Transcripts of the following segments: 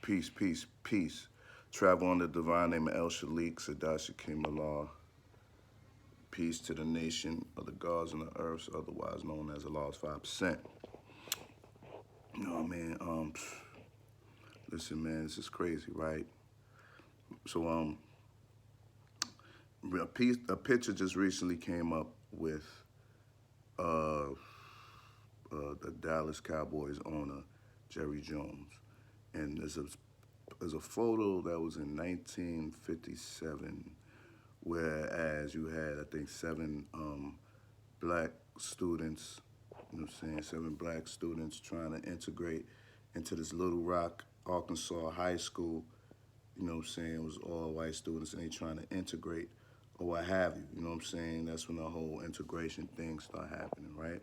Peace, peace, peace. Travel on the divine name of El Shalik, Sadar Shakim Allah. Peace to the nation of the gods and the earths, otherwise known as Allah's 5%. You know what I mean? Listen, man, this is crazy, right? So, a picture just recently came up with uh, the Dallas Cowboys owner, Jerry Jones. And there's a photo that was in 1957, whereas you had, I think, seven black students, you know what I'm saying, seven black students trying to integrate into this Little Rock, Arkansas high school, you know what I'm saying, it was all white students and they trying to integrate or what have you, you know what I'm saying? That's when the whole integration thing started happening, right?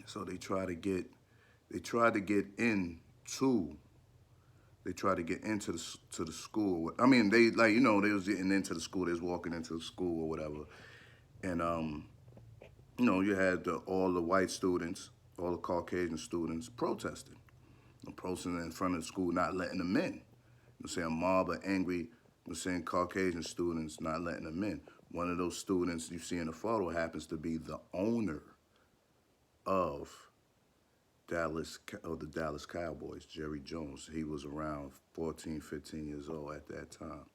So they tried to get into they tried to get into the school. I mean, they like they was getting into the school. They was walking into the school or whatever, and you had all the white students, all the Caucasian students protesting, protesting in front of the school, not letting them in. You know what I'm saying? A mob of angry, you know what I'm saying, Caucasian students not letting them in. One of those students you see in the photo happens to be the owner of the Dallas Cowboys, Jerry Jones. He was around 14, 15 years old at that time.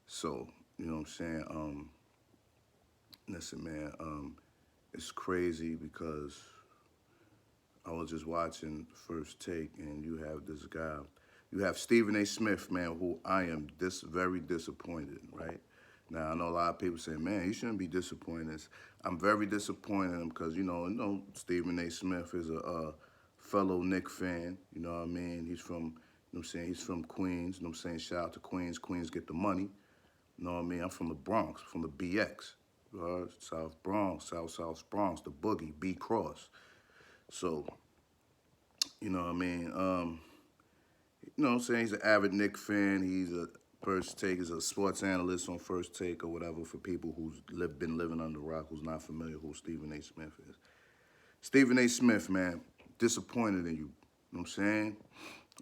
So, you know what I'm saying? Listen, man, it's crazy because I was just watching First Take, and you have this guy, you have Stephen A. Smith, man, who I am very disappointed, right? Now, I know a lot of people say, man, you shouldn't be disappointed. I'm very disappointed in him because, Stephen A. Smith is a fellow Knick fan, you know what I mean? He's from, you know what I'm saying, he's from Queens, you know what I'm saying? Shout out to Queens. Queens get the money, you know what I mean? I'm from the Bronx, from the BX, South Bronx, South Bronx, the Boogie, B Cross. So, you know what I mean? You know what I'm saying? He's an avid Knick fan. He's a First Take, he's a sports analyst on First Take or whatever for people who's been living under rock, who's not familiar who Stephen A. Smith is. Stephen A. Smith, man, disappointed in you. You know what I'm saying?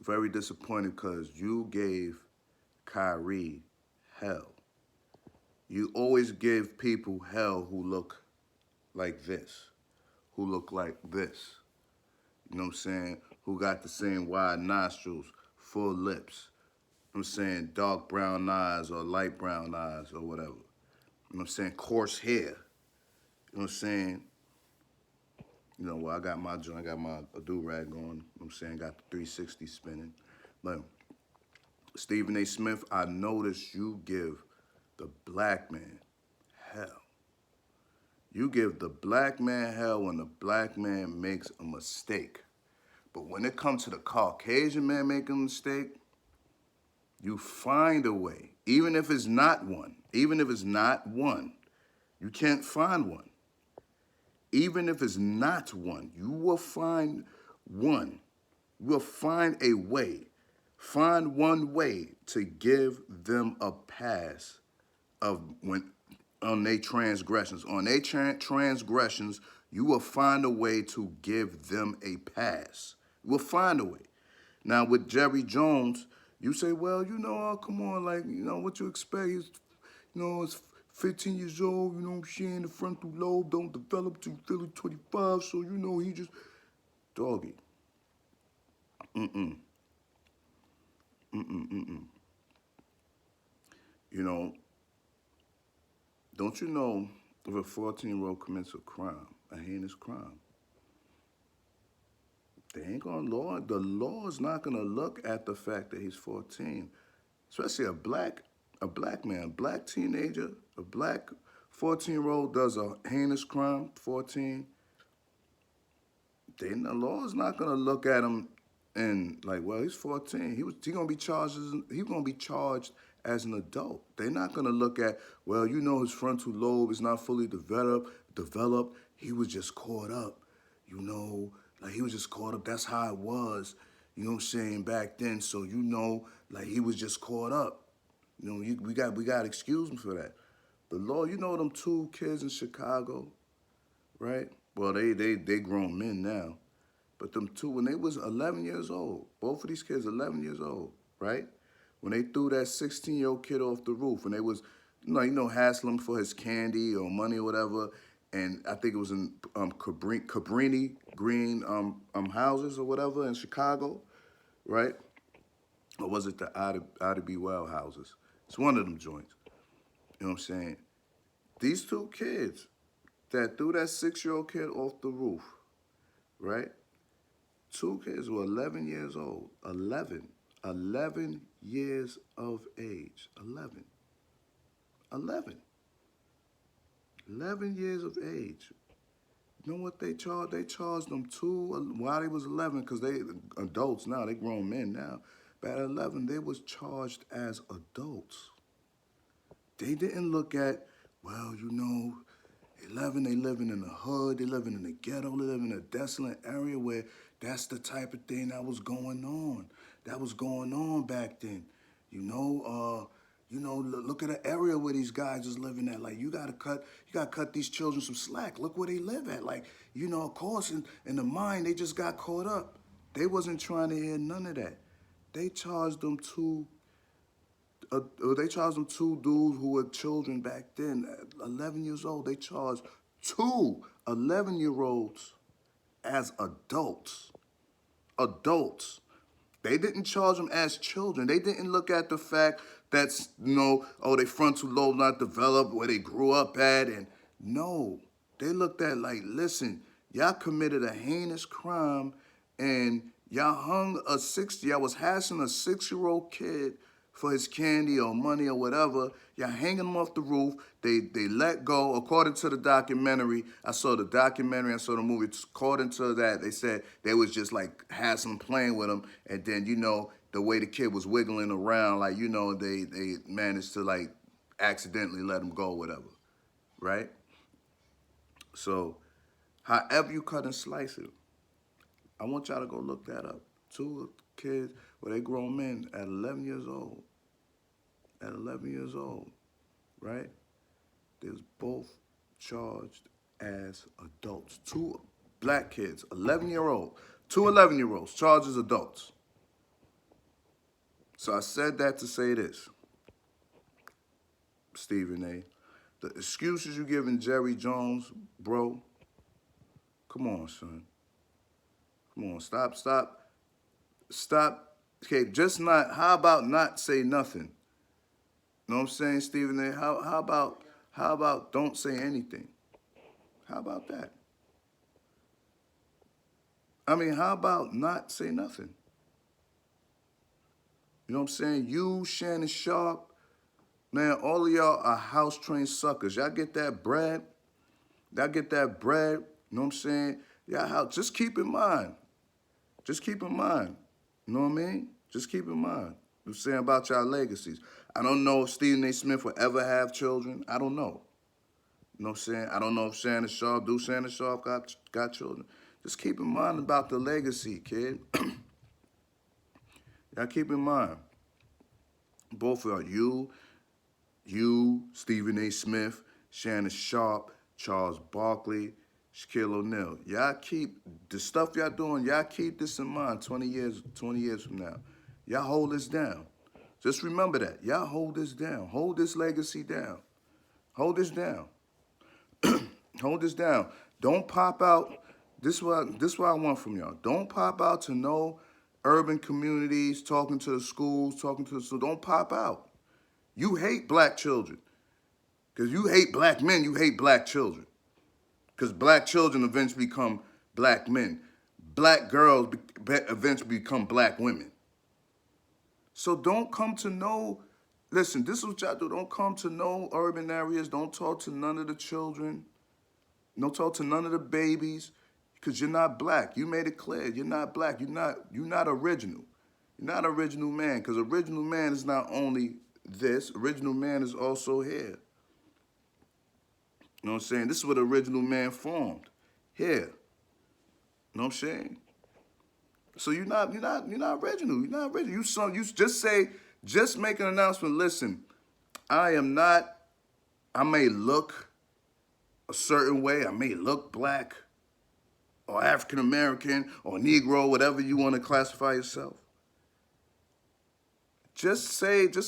Very disappointed because you gave Kyrie hell. You always give people hell who look like this, who look like this. You know what I'm saying? Who got the same wide nostrils, full lips. You know what I'm saying? Dark brown eyes or light brown eyes or whatever. You know what I'm saying? Coarse hair. You know what I'm saying? Well, I got my joint, I got my do-rag on. You know what I'm saying? Got the 360 spinning. But Stephen A. Smith, I noticed you give the black man hell. You give the black man hell when the black man makes a mistake. But when it comes to the Caucasian man making a mistake, you find a way. Even if it's not one. Even if it's not one. You can't find one. Even if it's not one, you will find one. You will find a way. Find one way to give them a pass of when on their transgressions. On their transgressions, you will find a way to give them a pass. You will find a way. Now with Jerry Jones, you say, well, oh, come on, like, what you expect? It's 15 years old, you know what I'm saying? The frontal lobe don't develop till Philly 25, so, he just, doggy. Mm-mm. Mm-mm, mm-mm. Don't you know if a 14-year-old commits a crime, a heinous crime, they ain't gonna the law is not gonna look at the fact that he's 14. Especially a black man, a black teenager, a black 14-year-old does a heinous crime, 14, then the law is not gonna look at him and like, well, he's 14. He gonna be charged as an adult. They're not gonna look at, well, his frontal lobe is not fully developed. He was just caught up, like he was just caught up. That's how it was, you know what I'm saying, back then. So like he was just caught up. We got excuse me for that. The law, them two kids in Chicago, right? Well, they grown men now. But them two, when they was 11 years old, both of these kids 11 years old, right? When they threw that 16-year-old kid off the roof, and they was, hassling him for his candy or money or whatever, and I think it was in Cabrini Green houses or whatever in Chicago, right? Or was it the Ida B. Well houses? It's one of them joints. You know what I'm saying? These two kids that threw that 6-year-old kid off the roof, right? Two kids were 11 years old. 11 years of age. 11. 11. 11 years of age. You know what they charged? They charged them while they was 11, because they adults now, they grown men now. But at 11, they was charged as adults. They didn't look at, 11, they living in the hood, they living in the ghetto, they living in a desolate area where that's the type of thing that was going on. That was going on back then. Look at the area where these guys is living at. Like, you gotta cut these children some slack. Look where they live at. Like, of course, in the mind, they just got caught up. They wasn't trying to hear none of that. They charged them two dudes who were children back then, 11 years old. They charged two 11-year-olds as adults. Adults. They didn't charge them as children. They didn't look at the fact that, they frontal lobe not developed, where they grew up at. And no, they looked at like, listen, y'all committed a heinous crime, and y'all was hashing a 6-year-old kid for his candy or money or whatever. Y'all hanging him off the roof. They let go. According to the documentary, I saw the movie. According to that, they said they was just like hassling, playing with him, and then the way the kid was wiggling around, like they managed to like accidentally let him go, whatever, right? So, however you cut and slice it, I want y'all to go look that up. Two kids, they grown men at 11 years old. At 11 years old, right? They was both charged as adults. Two black kids, 11-year-old. Two 11-year-olds charged as adults. So I said that to say this, Stephen A. The excuses you giving Jerry Jones, bro, come on, son. Come on, stop. Okay, how about not say nothing? You know what I'm saying, Stephen A? How about don't say anything? How about that? I mean, how about not say nothing? You know what I'm saying? You, Shannon Sharp, man, all of y'all are house-trained suckers. Y'all get that bread. You know what I'm saying? Just keep in mind. You know what I mean? Just keep in mind. I'm saying about y'all legacies. I don't know if Stephen A. Smith will ever have children. I don't know. You know what I'm saying? I don't know if Shannon Sharp got children. Just keep in mind about the legacy, kid. Y'all keep in mind. Both of you, Stephen A. Smith, Shannon Sharp, Charles Barkley, Shaquille O'Neal. Y'all keep the stuff y'all doing, y'all keep this in mind 20 years from now. Y'all hold this down. Just remember that. Y'all hold this down. Hold this legacy down. Hold this down. Hold this down. Don't pop out. This is what I want from y'all. Don't pop out to no urban communities, talking to the schools, don't pop out. You hate black children. Because you hate black men, you hate black children. Because black children eventually become black men. Black girls eventually become black women. So don't come to listen, this is what y'all do. Don't come to no urban areas. Don't talk to none of the children. Don't talk to none of the babies, because you're not black. You made it clear. You're not black. You're not original. You're not original man, because original man is not only this. Original man is also here. You know what I'm saying? This is what original man formed. Here. You know what I'm saying? So you're not original. You're not original. You just make an announcement. Listen, I may look a certain way. I may look black or African American or Negro, whatever you want to classify yourself. Just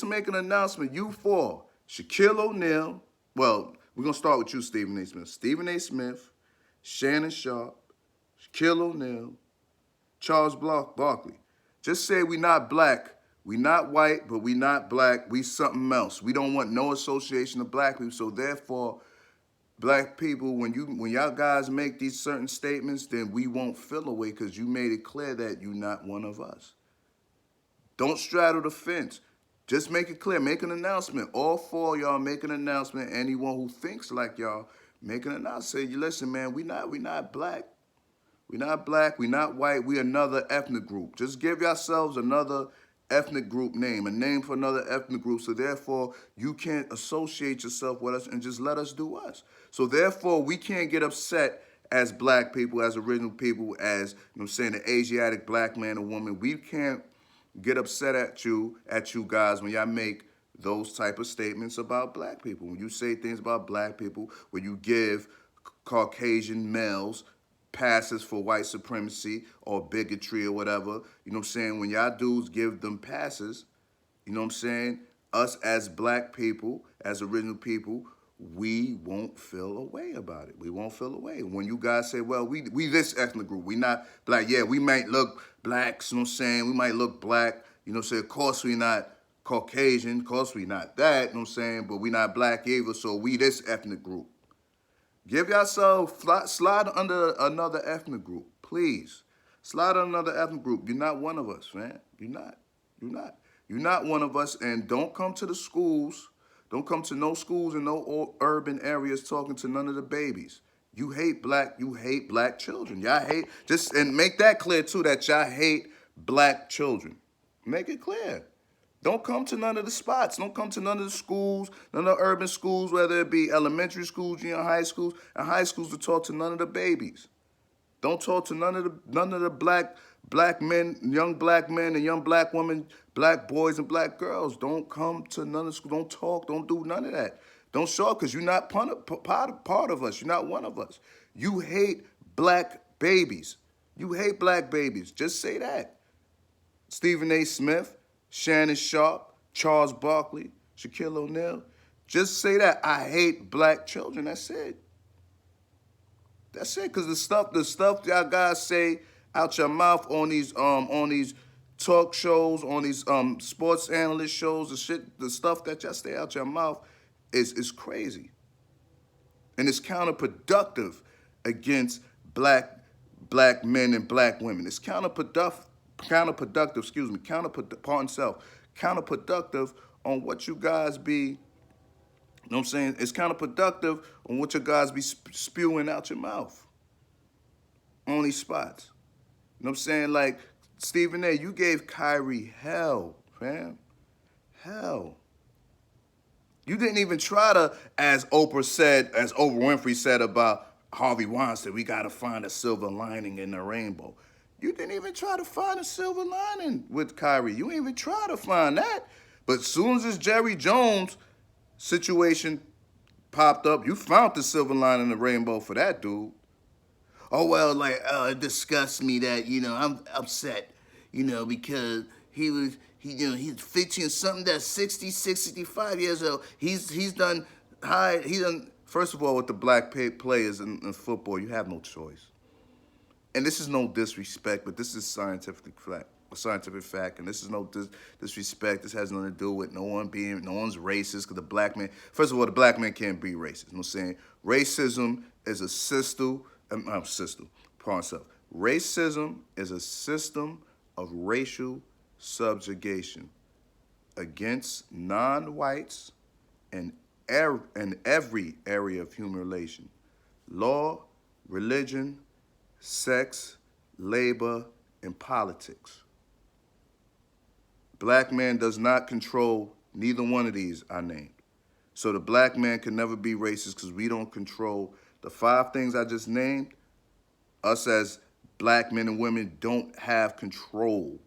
make an announcement. You four, Shaquille O'Neal. Well, we're gonna start with you, Stephen A. Smith. Stephen A. Smith, Shannon Sharp, Shaquille O'Neal, Charles Barkley. Just say we not black. We not white, but we not black. We something else. We don't want no association of black people. So therefore, black people, when y'all guys make these certain statements, then we won't feel away because you made it clear that you're not one of us. Don't straddle the fence. Just make it clear. Make an announcement. All four of y'all make an announcement. Anyone who thinks like y'all, make an announcement. Say, listen, man, we not black. We not black. We not white. We another ethnic group. Just give yourselves another ethnic group name, a name for another ethnic group. So therefore, you can't associate yourself with us and just let us do us. So therefore, we can't get upset as black people, as original people, as, you know what I'm saying, the Asiatic black man or woman. We can't get upset at you guys when y'all make those type of statements about black people. When you say things about black people, when you give Caucasian males passes for white supremacy or bigotry or whatever, you know what I'm saying? When y'all dudes give them passes, you know what I'm saying? Us as black people, as original people, we won't feel a way about it. We won't feel a way. When you guys say, well, we this ethnic group, we not black. Yeah, we might look blacks, you know what I'm saying? We might look black, you know what I'm saying? Of course we not Caucasian, of course we not that, you know what I'm saying? But we not black either, so we this ethnic group. Give yourself, slide under another ethnic group, please. Slide under another ethnic group. You're not one of us, man. You're not. You're not. You're not one of us, and don't come to the schools. Don't come to no schools in no urban areas talking to none of the babies. You hate black children. Y'all hate, just, and make that clear too, that y'all hate black children. Make it clear. Don't come to none of the spots. Don't come to none of the schools, none of the urban schools, whether it be elementary schools, junior high schools, and high schools, to talk to none of the babies. Don't talk to none of the black men, young black men and young black women, black boys and black girls. Don't come to none of the schools. Don't talk. Don't do none of that. Don't show up because you're not part of us. You're not one of us. You hate black babies. You hate black babies. Just say that. Stephen A. Smith, Shannon Sharp, Charles Barkley, Shaquille O'Neal. Just say that. I hate black children. That's it. That's it. Because the stuff y'all guys say out your mouth on these talk shows, on these sports analyst shows, the stuff that y'all say out your mouth is crazy. And it's counterproductive against black men and black women. It's counterproductive, counterproductive on what you guys be, you know what I'm saying? It's counterproductive on what you guys be spewing out your mouth on these spots. You know what I'm saying? Like, Stephen A., you gave Kyrie hell, fam. Hell. You didn't even try to, as Oprah Winfrey said about Harvey Weinstein, we got to find a silver lining in the rainbow. You didn't even try to find a silver lining with Kyrie. You didn't even try to find that. But as soon as this Jerry Jones situation popped up, you found the silver lining in the rainbow for that dude. Oh, well, like, it disgusts me that, I'm upset, because he's 15 something that's 60, 65 years old. He's done, first of all, with the black players in football, you have no choice. And this is no disrespect, but this is scientific fact, and this is no disrespect. This has nothing to do with no one's racist, because the black man, first of all, the black man can't be racist. You know what I'm saying? Racism is a system, Racism is a system of racial subjugation against non-whites in every area of human relation: law, religion, sex, labor, and politics. Black man does not control neither one of these I named. So the black man can never be racist because we don't control the 5 things I just named. Us as black men and women don't have control.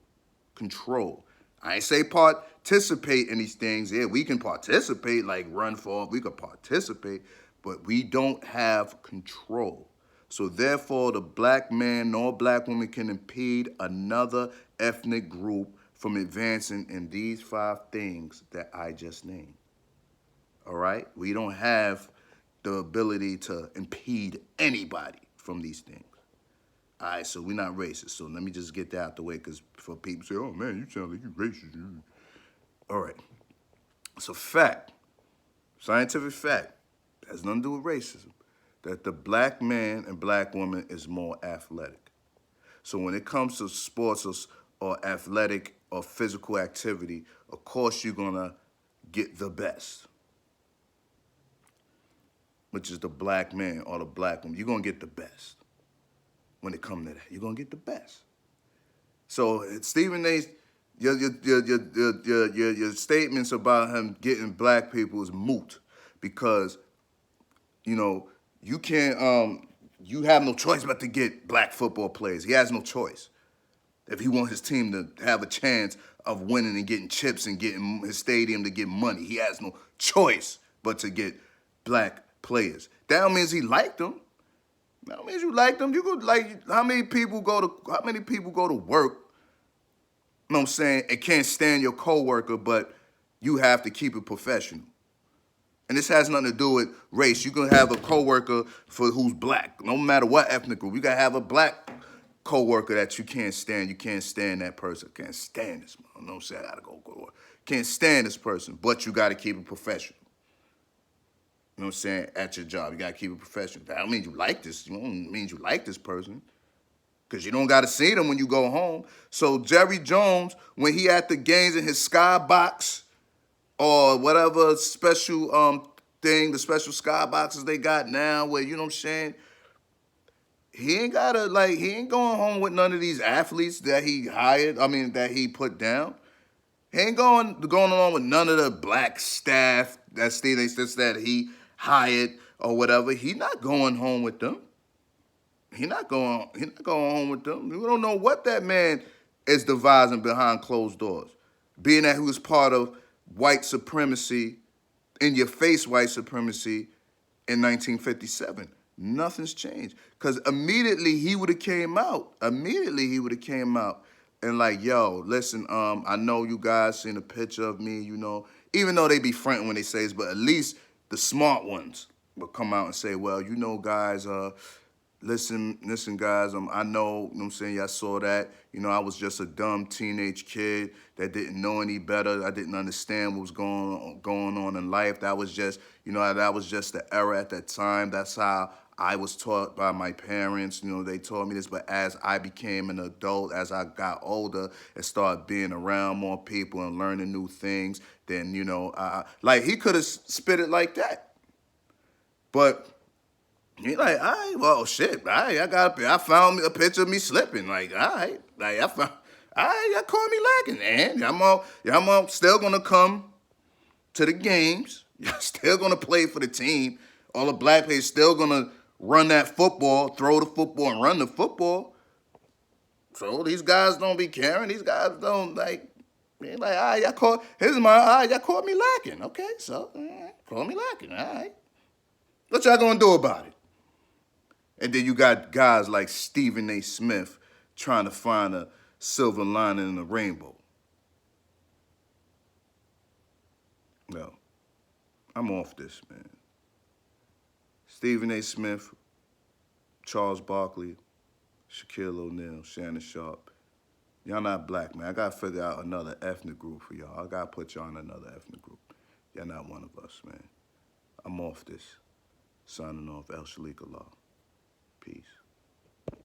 I ain't say participate in these things. Yeah, we can participate, like run for, we could participate, but we don't have control. So therefore, the black man nor black woman can impede another ethnic group from advancing in these 5 things that I just named. All right? We don't have the ability to impede anybody from these things. All right, so we're not racist. So let me just get that out the way, because for people say, oh man, you sound like you racist. All right. It's a fact, scientific fact, it has nothing to do with racism, that the black man and black woman is more athletic. So when it comes to sports or athletic or physical activity, of course you're gonna get the best, which is the black man or the black woman. You're gonna get the best when it comes to that. You're gonna get the best. So Stephen A. Your statements about him getting black people is moot, because you know you can't you have no choice but to get black football players. He has no choice if he wants his team to have a chance of winning and getting chips and getting his stadium to get money. He has no choice but to get black players. That don't mean he liked them. That don't mean you like them. You go like how many people go to work, you know what I'm saying, and can't stand your coworker, but you have to keep it professional. And this has nothing to do with race. You can have a coworker who's black, no matter what ethnic group. You gotta have a black coworker that you can't stand. You can't stand that person. Can't stand this man. You know what I'm saying? I gotta go to work. Can't stand this person, but you gotta keep it professional. You know what I'm saying? At your job, you gotta keep it professional. That don't mean you like this. You don't mean you like this person, because you don't got to see them when you go home. So Jerry Jones, when he at the games in his skybox or whatever special thing, the special skyboxes they got now, where, you know what I'm saying, he ain't going home with none of these athletes that he hired, that he put down. He ain't going along with none of the black staff that he hired or whatever. He not going home with them. He not going home with them. We don't know what that man is devising behind closed doors. Being that he was part of white supremacy, in your face white supremacy in 1957. Nothing's changed. Because immediately he would have came out. And like, yo, listen, I know you guys seen a picture of me, you know, even though they be fronting when they say this, but at least the smart ones will come out and say, well, you know, guys, listen, guys, I know, you know what I'm saying, y'all saw that. You know, I was just a dumb teenage kid that didn't know any better. I didn't understand what was going on in life. That was just, you know, that was just the era at that time. That's how I was taught by my parents. You know, they taught me this. But as I became an adult, as I got older and started being around more people and learning new things, then, you know, like he could have spit it like that. But he like, all right, well, shit, all right, I found a picture of me slipping. Like, all right, all right, y'all caught me lacking, man. Y'all still gonna come to the games. Y'all still gonna play for the team. All the black players still gonna run that football, throw the football, and run the football. So these guys don't be caring. These guys don't like. They like, all right, all right, y'all caught me lacking. Okay, so caught me lacking. All right, what y'all gonna do about it? And then you got guys like Stephen A. Smith trying to find a silver lining in the rainbow. No, I'm off this, man. Stephen A. Smith, Charles Barkley, Shaquille O'Neal, Shannon Sharp. Y'all not black, man. I got to figure out another ethnic group for y'all. I got to put y'all in another ethnic group. Y'all not one of us, man. I'm off this. Signing off, El Shalik Allah. Peace.